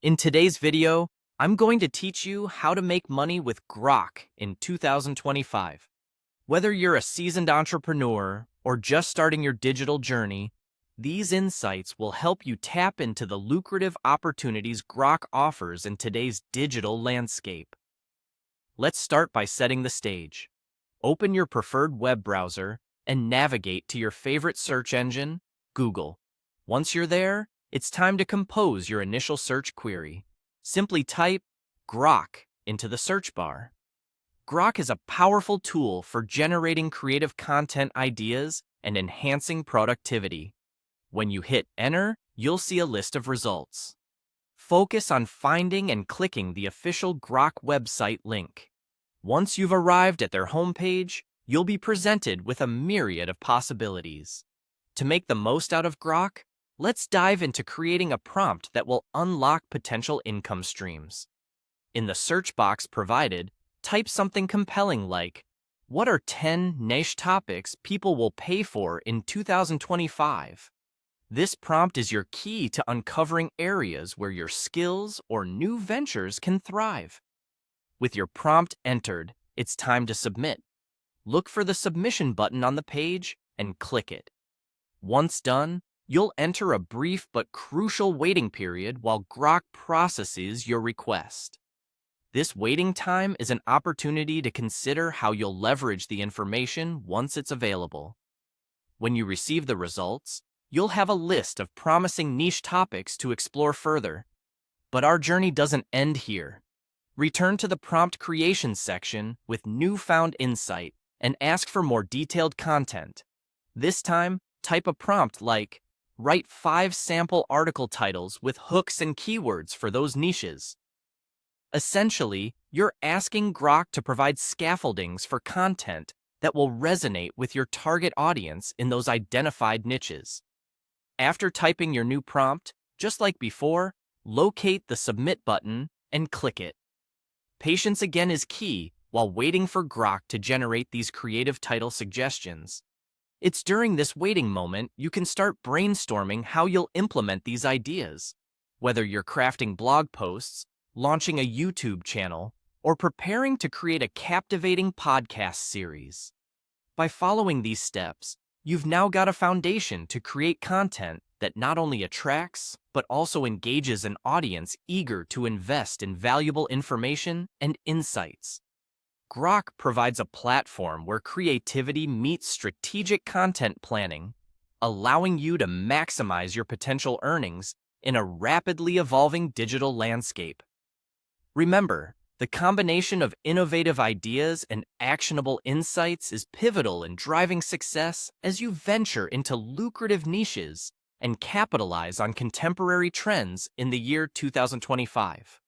In today's video, I'm going to teach you how to make money with Grok in 2025. Whether you're a seasoned entrepreneur or just starting your digital journey, these insights will help you tap into the lucrative opportunities Grok offers in today's digital landscape. Let's start by setting the stage. Open your preferred web browser and navigate to your favorite search engine, Google. Once you're there, it's time to compose your initial search query. Simply type Grok into the search bar. Grok is a powerful tool for generating creative content ideas and enhancing productivity. When you hit Enter, you'll see a list of results. Focus on finding and clicking the official Grok website link. Once you've arrived at their homepage, you'll be presented with a myriad of possibilities. To make the most out of Grok, let's dive into creating a prompt that will unlock potential income streams. In the search box provided, type something compelling like, "What are 10 niche topics people will pay for in 2025? This prompt is your key to uncovering areas where your skills or new ventures can thrive. With your prompt entered, it's time to submit. Look for the submission button on the page and click it. Once done, you'll enter a brief but crucial waiting period while Grok processes your request. This waiting time is an opportunity to consider how you'll leverage the information once it's available. When you receive the results, you'll have a list of promising niche topics to explore further. But our journey doesn't end here. Return to the prompt creation section with newfound insight and ask for more detailed content. This time, type a prompt like, "Write 5 sample article titles with hooks and keywords for those niches." Essentially, you're asking Grok to provide scaffoldings for content that will resonate with your target audience in those identified niches. After typing your new prompt, just like before, locate the Submit button and click it. Patience again is key while waiting for Grok to generate these creative title suggestions. It's during this waiting moment you can start brainstorming how you'll implement these ideas. Whether you're crafting blog posts, launching a YouTube channel, or preparing to create a captivating podcast series. By following these steps, you've now got a foundation to create content that not only attracts, but also engages an audience eager to invest in valuable information and insights. Grok provides a platform where creativity meets strategic content planning, allowing you to maximize your potential earnings in a rapidly evolving digital landscape. Remember, the combination of innovative ideas and actionable insights is pivotal in driving success as you venture into lucrative niches and capitalize on contemporary trends in the year 2025.